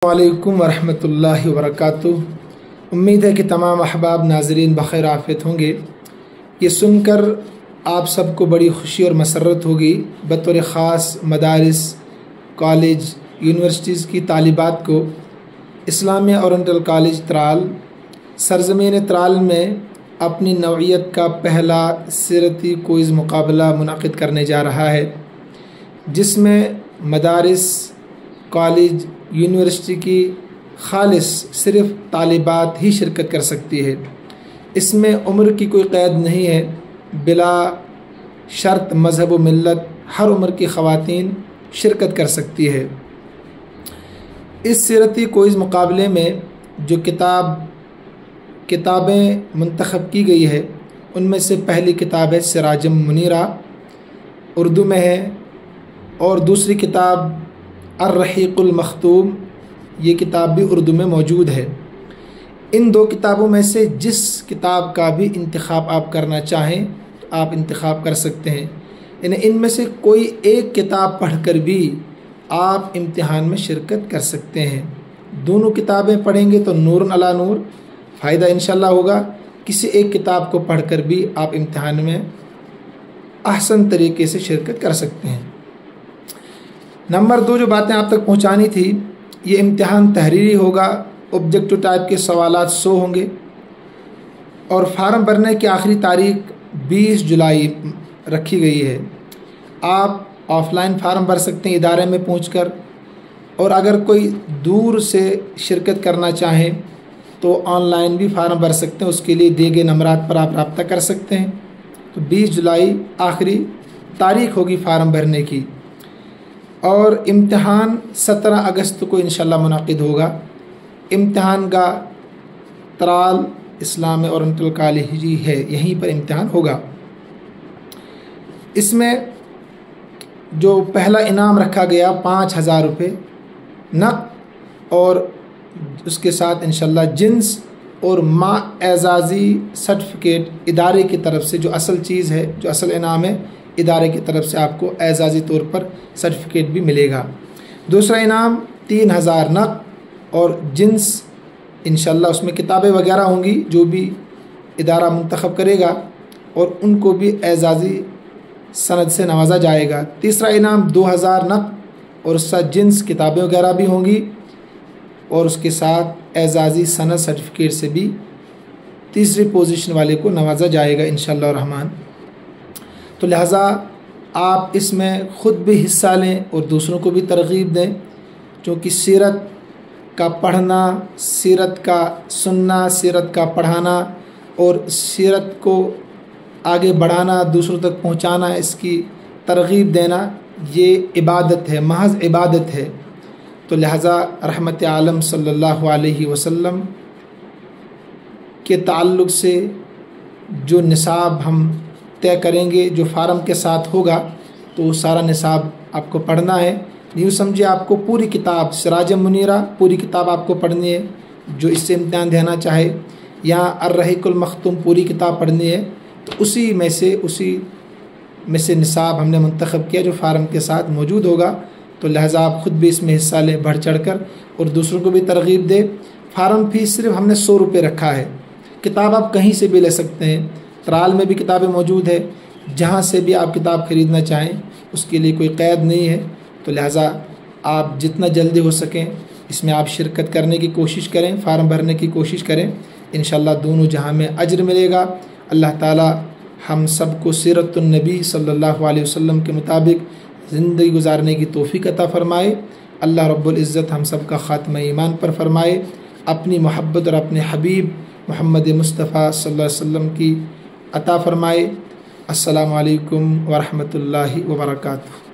वालेकुम वरहमतुल्लाहि वबरकातुहू। उम्मीद है कि तमाम अहबाब नाज़रीन बख़ैर आफ़ियत होंगे। ये सुनकर आप सबको बड़ी खुशी और मसरत होगी बतौर ख़ास मदारिस, कॉलेज, यूनिवर्सिटीज़ की तालिबात को इस्लामिया ओरिएंटल कॉलेज त्राल सरज़मीन त्राल में अपनी नौइयत का पहला सीरती क्विज़ मुकाबला मुनक़िद करने जा रहा है, जिसमें मदारिस, कॉलेज, यूनिवर्सिटी की खालिस सिर्फ़ तालिबात ही शिरकत कर सकती है। इसमें उम्र की कोई क़ैद नहीं है, बिला शर्त मज़हब व मिल्लत हर उम्र की ख़वातीन शिरकत कर सकती है। इस सीरती क्विज़ मुकाबले में जो किताबें मुंतखब की गई है, उनमें से पहली किताब है सिराजुम मुनीरा, उर्दू में है, और दूसरी किताब अर्रहीकुल मख्तूम, ये किताब भी उर्दू में मौजूद है। इन दो किताबों में से जिस किताब का भी इंतखाब आप करना चाहें तो आप इंतखाब कर सकते हैं। यानी इनमें से कोई एक किताब पढ़कर भी आप इम्तिहान में शिरकत कर सकते हैं। दोनों किताबें पढ़ेंगे तो नूर अला नूर फ़ायदा इंशाअल्लाह होगा। किसी एक किताब को पढ़कर भी आप इम्तिहान में अहसन तरीके से शिरकत कर सकते हैं। नंबर 2 जो बातें आप तक पहुंचानी थी, ये इम्तिहान तहरीरी होगा। ऑब्जेक्टिव टाइप के सवालात 100 होंगे और फार्म भरने की आखिरी तारीख 20 जुलाई रखी गई है। आप ऑफ़लाइन फ़ार्म भर सकते हैं इदारे में पहुंचकर, और अगर कोई दूर से शिरकत करना चाहें तो ऑनलाइन भी फ़ार्म भर सकते हैं। उसके लिए दिए गए नंबरात पर आप रब्ता कर सकते हैं। तो 20 जुलाई आखिरी तारीख़ होगी फ़ार्म भरने की, और इम्तिहान 17 अगस्त को इंशाअल्लाह मुनक़िद होगा। इम्तिहान का त्राल इस्लामिया ओरिएंटल कॉलेज ही है, यहीं पर इम्तिहान होगा। इसमें जो पहला इनाम रखा गया 5000 रुपये नक़द, और उसके साथ इंशाअल्लाह जिन्स और एज़ाज़ी सर्टिफिकेट इदारे की तरफ से, जो असल चीज़ है, जो असल इनाम है, इदारे की तरफ से आपको एज़ाज़ी तौर पर सर्टिफिकेट भी मिलेगा। दूसरा इनाम 3000 नक़द और जिन्स, इंशाअल्लाह उसमें किताबें वगैरह होंगी जो भी इदारा मुंतखब करेगा, और उनको भी एज़ाज़ी सनद से नवाजा जाएगा। तीसरा इनाम 2000 नक़द और उसका जिन्स किताबें वगैरह भी होंगी, और उसके साथ एज़ाज़ी सनद सर्टिफिकेट से भी तीसरी पोजीशन वाले को नवाजा जाएगा इंशाअल्लाह रहमान। तो लिहाजा आप इसमें ख़ुद भी हिस्सा लें और दूसरों को भी तरग़ीब दें, क्योंकि सीरत का पढ़ना, सीरत का सुनना, सीरत का पढ़ाना और सीरत को आगे बढ़ाना, दूसरों तक पहुँचाना, इसकी तरग़ीब देना, ये इबादत है, महज़ इबादत है। तो लिहाजा रहमत आलम सल्लल्लाहु अलैहि वसल्लम के ताल्लुक़ से जो निसाब हम तय करेंगे, जो फार्म के साथ होगा, तो सारा निसाब आपको पढ़ना है। यूँ समझिए आपको पूरी किताब सिराजुम मुनीरा पूरी किताब आपको पढ़नी है, जो इससे इम्तिहान देना चाहे, या अर्रहीकुल मख्तूम पूरी किताब पढ़नी है। तो उसी में से निसाब हमने मुंतखब किया जो फार्म के साथ मौजूद होगा। तो लिहाजा आप ख़ुद भी इसमें हिस्सा लें बढ़ चढ़ कर, और दूसरों को भी तरग़ीब दें। फ़ार्म फ़ीस सिर्फ हमने 100 रुपये रखा है। किताब आप कहीं से भी ले सकते हैं, त्राल में भी किताबें मौजूद है, जहाँ से भी आप किताब ख़रीदना चाहें उसके लिए कोई क़ैद नहीं है। तो लिहाजा आप जितना जल्दी हो सकें इसमें आप शिरकत करने की कोशिश करें, फ़ार्म भरने की कोशिश करें। इंशाअल्लाह दोनों जहाँ में अज्र मिलेगा। अल्लाह ताला हम सबको सीरतुन नबी सल्लल्लाहु अलैहि वसल्लम के मुताबिक ज़िंदगी गुजारने की तौफ़ीक़ अता फ़रमाए। अल्लाह रब्बुल इज़्ज़त हम सब का ख़ात्मा ईमान पर फ़रमाए। अपनी मोहब्बत और अपने हबीब मोहम्मद मुस्तफ़ा सल्लल्लाहु अलैहि वसल्लम की अता फ़रमाए। अस्सलामु अलैकुम व रहमतुल्लाहि व बरकातुहू।